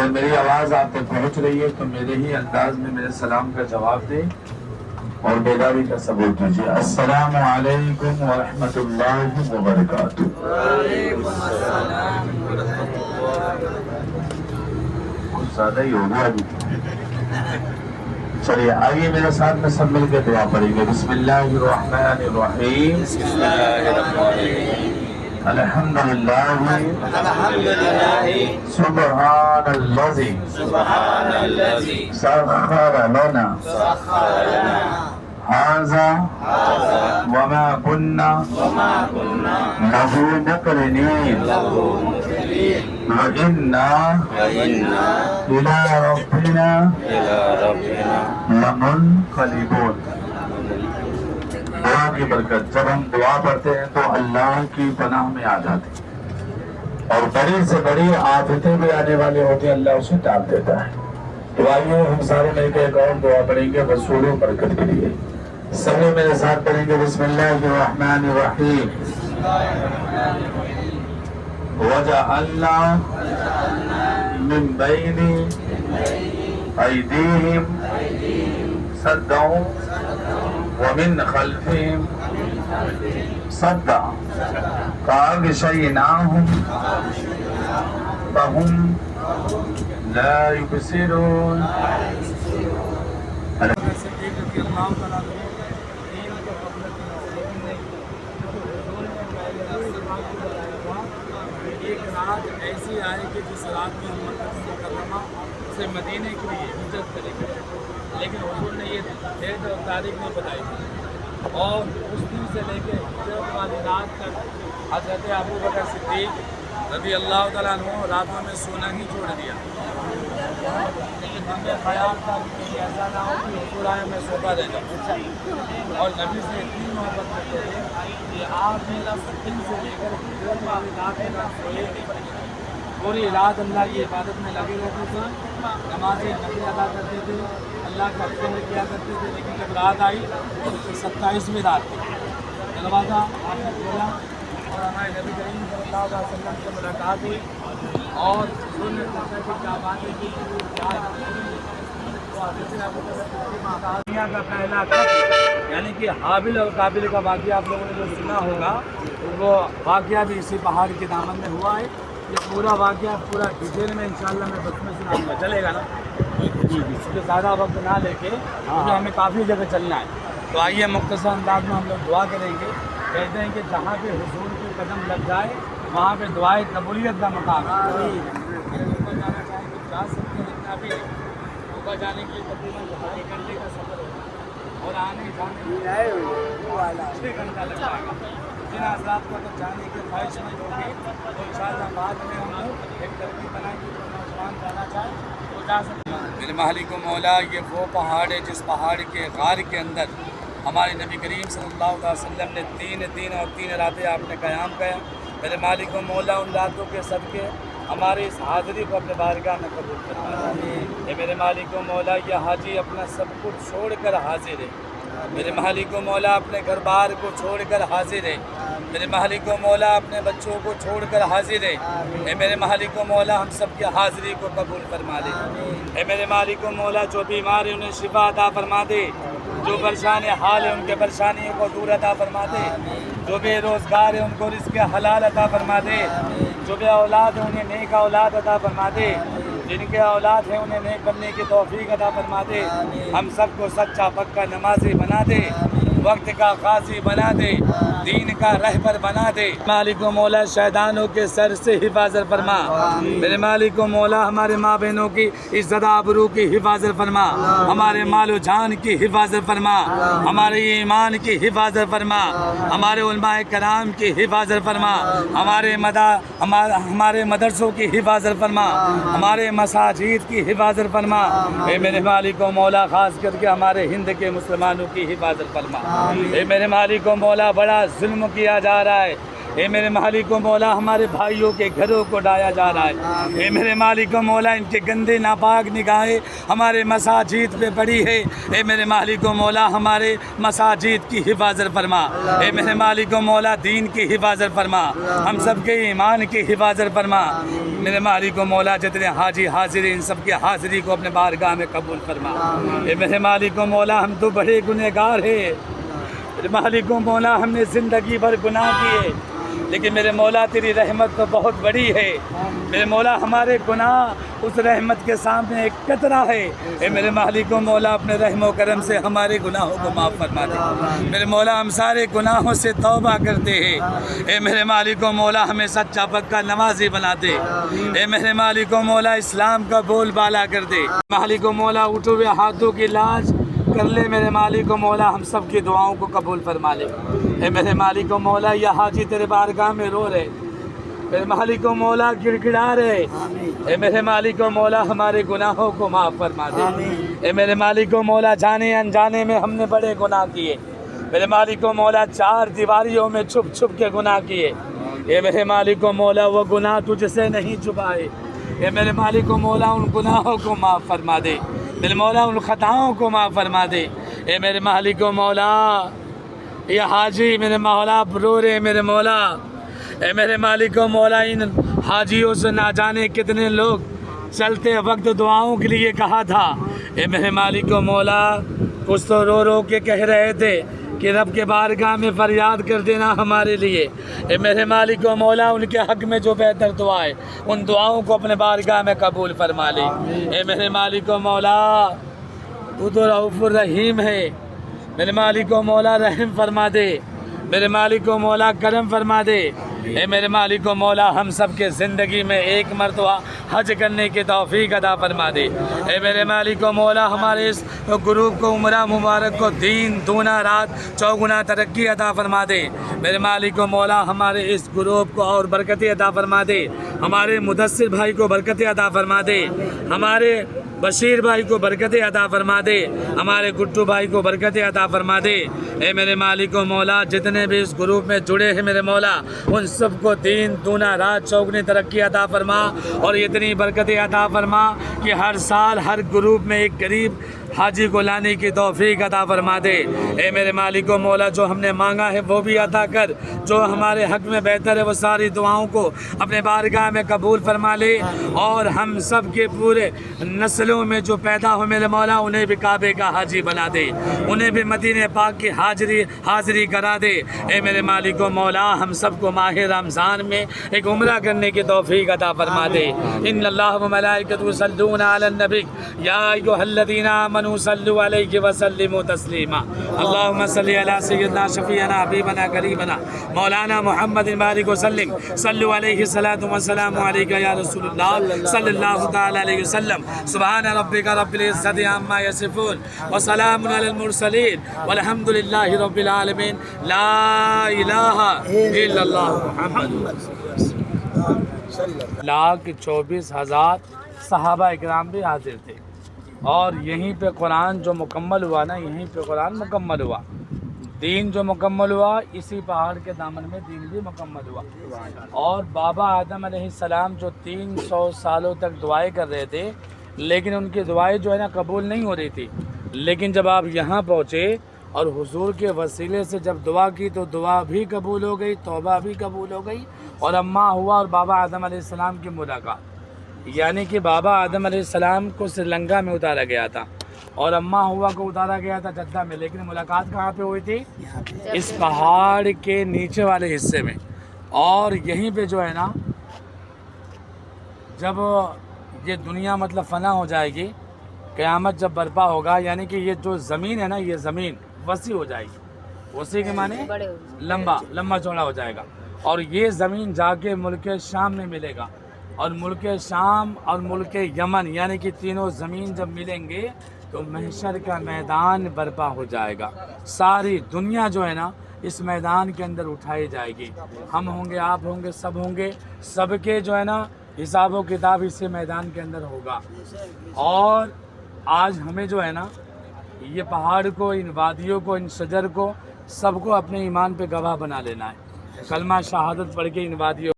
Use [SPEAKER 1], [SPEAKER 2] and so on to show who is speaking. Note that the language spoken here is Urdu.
[SPEAKER 1] اگر میری آواز آپ تک پہنچ رہی ہے تو میرے ہی انداز میں میرے سلام کا جواب دیں اور بیداری کا ثبوت دیجیے. السلام علیکم ورحمۃ اللہ وبرکاتہ.
[SPEAKER 2] وعلیکم السلام ورحمۃ اللہ وبرکاتہ.
[SPEAKER 1] کچھ زیادہ ہی ہو گیا ابھی. چلیے آئیے میرے ساتھ میں سب مل کے دعا پڑھیں گے. بسم اللہ الرحمن الرحیم.
[SPEAKER 2] بسم اللہ الرحمن الرحیم.
[SPEAKER 1] الحمدللہ
[SPEAKER 2] الحمدللہ
[SPEAKER 1] سبحان الذی
[SPEAKER 2] سبحان الذی
[SPEAKER 1] سخر لنا
[SPEAKER 2] سخر لنا
[SPEAKER 1] هذا وما كنا
[SPEAKER 2] وما كنا
[SPEAKER 1] له مقرنين
[SPEAKER 2] له مقرنين
[SPEAKER 1] وإنا
[SPEAKER 2] وإنا
[SPEAKER 1] إلى ربنا
[SPEAKER 2] إلى ربنا
[SPEAKER 1] لمنقلبون. دعا کی برکت. جب ہم دعا پڑھتے ہیں تو اللہ کی پناہ میں آ جاتے ہیں اور بڑی سے بڑی آفتیں بھی آنے والے ہوتے ہیں اللہ اسے ٹال دیتا ہے. تو آئیے ہم سارے مل کے ایک اور دعا پڑھیں گے وصول و برکت کے لیے. سب لوگ میرے ساتھ پڑھیں گے. بسم اللہ الرحمن الرحیم. وجعلنا من بین ایدیہم سدا ومن خلفهم صدا فاغشیناہم فهم لا يبصرون.
[SPEAKER 3] ایک رات ایسی آئے کہ جس رات میں ہم مکہ مکرمہ سے مدینے کے لیے ہجرت کریں گے، لیکن حضور نے یہ ڈیٹ اور تاریخ نہیں بتائی تھی. اور اس دن سے لے کے ہجرت والی رات تک حضرت ابو بکر صدیق رضی اللہ تعالیٰ عنہ راتوں میں سونا ہی چھوڑ دیا. لیکن ہمیں خیال تھا کہ ایسا نہ ہو کہ حضور آئے میں سوتا رہ جاؤں. اور نبی سے اتنی محبت کرتے تھے کہ آپ میرا دن سے لے کر ہجرت والی رات میں سوئے پوری رات اللہ کی عبادت میں لگے رہتے تھے. نمازیں نفل ادا کرتے تھے، اللہ کا ذکر کیا کرتے تھے. لیکن جب رات آئی تو 27ویں رات تھی. دروازہ آپ نے کھولا اور ہمارے نبی کریم صلی اللہ علیہ وسلم سے ملاقات ہوئی اور انہوں نے پوچھا کہ کیا باتیں کی دنیا کا پہلا قتل یعنی کہ حابل اور قابل کا واقعہ آپ لوگوں نے جو سنا ہوگا وہ واقعہ بھی اسی پہاڑ کے دامن میں ہوا ہے. یہ پورا واقعہ پورا ڈیٹیل میں انشاءاللہ میں بس میں سناؤں گا. چلے گا نا؟ اس کے زیادہ وقت نہ لے کے کیونکہ ہمیں کافی جگہ چلنا ہے. تو آئیے مختصر انداز میں ہم لوگ دعا کریں گے. کہتے ہیں کہ جہاں پہ حضور کی قدم لگ جائے وہاں پہ دعائے قبولیت کا مقام ہے. اوپر جانا چاہیں تو جا سکتے ہیں. اتنا بھی اوپر جانے کے لیے تقریباً 2.5 گھنٹے کا سفر ہوگا اور آنے جانے کے لیے 6 گھنٹہ لگ جائے گا. جن حضرات کو اگر جانے کی خواہش نہیں ہوگی تو انشاءاللہ بعد میں ہم لوگ ایک ترتیب بنائیں گے. نوجوان جانا چاہیں تو جا سکتے ہیں. میرے مالک و مولا یہ وہ پہاڑ ہے جس پہاڑ کے غار کے اندر ہمارے نبی کریم صلی اللہ علیہ وسلم نے 3 دن اور 3 راتیں آپ نے قیام کیا. میرے مالک و مولا ان راتوں کے صدقے ہماری اس حاضری کو اپنے بارگاہ میں قبول کرنا. اے میرے مالک و مولا یہ حاجی اپنا سب کچھ چھوڑ کر حاضر ہے. میرے مالک و مولا اپنے گھر بار کو چھوڑ کر حاضر ہے. میرے مالک و مولا اپنے بچوں کو چھوڑ کر حاضر ہے. اے میرے مالک و مولا ہم سب کی حاضری کو قبول فرما دے. اے میرے مالک و مولا جو بیمار ہیں انہیں شفا عطا فرما دے. جو پریشان حال ہے ان کے پریشانیوں کو دور عطا فرما دے. جو بے روزگار ہے ان کو رزق حلال عطا فرما دے. جو بے اولاد ہے انہیں نیک اولاد عطا فرما دے. جن کے اولاد ہیں انہیں نیک بننے کی توفیق عطا فرما دے. ہم سب کو سچا پکا نمازی بنا دے. وقت کا قاضی بنا دے. دین کا رہبر بنا دے. مالک و مولا شیطانوں کے سر سے حفاظت فرما. میرے مالک و مولا ہمارے ماں بہنوں کی عزت آبرو کی حفاظت فرما. ہمارے مال و جان کی حفاظت فرما. ہمارے ایمان کی حفاظت فرما. ہمارے علماء کرام کی حفاظت فرما. ہمارے مدرسوں کی حفاظت فرما. ہمارے مساجد کی حفاظت فرما. اے میرے مالک و مولا خاص کر کے ہمارے ہند کے مسلمانوں کی حفاظت فرما. اے میرے مالک و مولا بڑا ظلم کیا جا رہا ہے. اے میرے مالک و مولا ہمارے بھائیوں کے گھروں کو ڈایا جا رہا ہے، اے میرے مالک و مولا ان کے گندے ناپاک نگاہیں ہمارے مساجد پہ پڑی ہے، اے میرے مالک و مولا ہمارے مساجد کی حفاظت فرما، اے میرے مالک و مولا دین کی حفاظت فرما، ہم سب کے ایمان کی حفاظت فرما، میرے مالک و مولا جتنے حاجی حاضر ان سب کی حاضری کو اپنے بارگاہ میں قبول فرما، اے میرے مالک و مولا ہم تو بڑے گنہگار ہیں، میرے مالک و مولا ہم نے زندگی بھر گناہ کیے، لیکن میرے مولا تیری رحمت تو بہت بڑی ہے، میرے مولا ہمارے گناہ اس رحمت کے سامنے ایک قطرہ ہے، اے میرے مالک و مولا اپنے رحم و کرم سے ہمارے گناہوں کو معاف فرما دے، میرے مولا ہم سارے گناہوں سے توبہ کرتے ہیں، اے میرے مالک و مولا ہمیں سچا پکا نمازی بنا دے، اے میرے مالک و مولا اسلام کا بول بالا کر دے، مالک و مولا اٹھے ہوئے ہاتھوں کی لاج کر لے، میرے مالک و مولا ہم سب کی دعاؤں کو قبول فرما لے، اے میرے مالک و مولا یہ حاجی تیرے بارگاہ میں رو رہے، میرے مالک و مولا گڑ گڑا رہے، اے میرے مالک و مولا ہمارے گناہوں کو معاف فرما دے، اے میرے مالک و مولا جانے انجانے میں ہم نے بڑے گناہ کیے، میرے مالک و مولا چار دیواریوں میں چھپ چھپ کے گناہ کیے، اے میرے مالک و مولا وہ گناہ تجھ سے نہیں چھپائے، اے میرے مالک و مولا ان گناہوں کو معاف فرما دے، میرے مولا ان خطاؤں کو معاف فرما دے، اے میرے مالک و مولا یہ حاجی میرے مولا رو رہے، میرے مولا اے میرے مالک و مولا ان حاجیوں سے نہ جانے کتنے لوگ چلتے وقت دعاؤں کے لیے کہا تھا، اے میرے مالک و مولا کچھ تو رو رو کے کہہ رہے تھے کہ رب کے بارگاہ میں فریاد کر دینا ہمارے لیے، اے میرے مالک و مولا ان کے حق میں جو بہتر دعا ہے ان دعاؤں کو اپنے بارگاہ میں قبول فرما لے، اے میرے مالک و مولا تو تو رؤوف الرحیم ہے، میرے مالک و مولا رحم فرما دے، میرے مالک و مولا کرم فرما دے، اے میرے مالک و مولا ہم سب کے زندگی میں ایک مرتبہ حج کرنے کی توفیق عطا فرما دے، اے میرے مالک و مولا ہمارے اس گروپ کو عمرہ مبارک کو دین دونا رات چوگنا ترقی عطا فرما دے، میرے مالک و مولا ہمارے اس گروپ کو اور برکتیں عطا فرما دے، ہمارے مدثر بھائی کو برکتیں عطا فرما دے، ہمارے بشیر بھائی کو برکتیں عطا فرما دے، ہمارے گڈو بھائی کو برکتیں عطا فرما دے، اے میرے مالک و مولا جتنے بھی اس گروپ میں جڑے ہیں میرے مولا ان سب کو دین دونا رات چوگنی ترقی عطا فرما اور اتنی برکتیں عطا فرما کہ ہر سال ہر گروپ میں ایک غریب حاجی کو لانے کی توفیق عطا فرما دے، اے میرے مالک و مولا جو ہم نے مانگا ہے وہ بھی عطا کر، جو ہمارے حق میں بہتر ہے وہ ساری دعاؤں کو اپنے بارگاہ میں قبول فرما لے، اور ہم سب کے پورے نسلوں میں جو پیدا ہو میرے مولا انہیں بھی کعبے کا حاجی بنا دے، انہیں بھی مدینہ پاک کی حاضری کرا دے، اے میرے مالک و مولا ہم سب کو ماہ رمضان میں ایک عمرہ کرنے کی توفیق عطا فرما دے، ان اللہ و ملائکتہ یصلون علی النبی یا ایھا الذین آمنوا صلوا علیہ وسلموا تسلیما، اللہم صلی علی سیدنا شفیعنا حبیبنا قریبنا مولانا محمد بارک وسلم، صلوا علیہ الصلاۃ والسلام علیک یا رسول اللہ صلی اللہ تعالی علیہ وسلم، سبحان ربک رب العزۃ عما یصفون وسلام علی المرسلین والحمد للہ رب العالمین، لا الہ الا اللہ محمد 1,24,000 صحابہ اکرام بھی حاضر تھے، اور یہیں پہ قرآن جو مکمل ہوا نا، یہیں پہ قرآن مکمل ہوا، دین جو مکمل ہوا اسی پہاڑ کے دامن میں دین بھی مکمل ہوا، اور بابا آدم علیہ السلام جو 300 سالوں تک دعائیں کر رہے تھے لیکن ان کی دعائیں جو ہے نا قبول نہیں ہو رہی تھی، لیکن جب آپ یہاں پہنچے اور حضور کے وسیلے سے جب دعا کی تو دعا بھی قبول ہو گئی، توبہ بھی قبول ہو گئی، اور اماں ہوا اور بابا آدم علیہ السلام کی ملاقات، یعنی کہ بابا آدم علیہ السلام کو سری لنکا میں اتارا گیا تھا اور اماں ہوا کو اتارا گیا تھا جدہ میں، لیکن ملاقات کہاں پہ ہوئی تھی؟ اس پہاڑ کے نیچے والے حصے میں، اور یہیں پہ جو ہے نا جب یہ دنیا مطلب فنا ہو جائے گی، قیامت جب برپا ہوگا، یعنی کہ یہ جو زمین ہے نا یہ زمین وسیع ہو جائے گی، وسیع کے معنی لمبا چوڑا ہو جائے گا، اور یہ زمین جا کے ملک شام میں ملے گا، اور ملک شام اور ملک یمن یعنی کہ تینوں زمین جب ملیں گے تو محشر کا میدان برپا ہو جائے گا، ساری دنیا جو ہے نا اس میدان کے اندر اٹھائی جائے گی، ہم ہوں گے، آپ ہوں گے، سب کے جو ہے نا حساب و کتاب اسی میدان کے اندر ہوگا، اور آج ہمیں جو ہے نا یہ پہاڑ کو، ان وادیوں کو، ان شجر کو، سب کو اپنے ایمان پہ گواہ بنا لینا ہے، کلمہ شہادت پڑھ کے ان وادیوں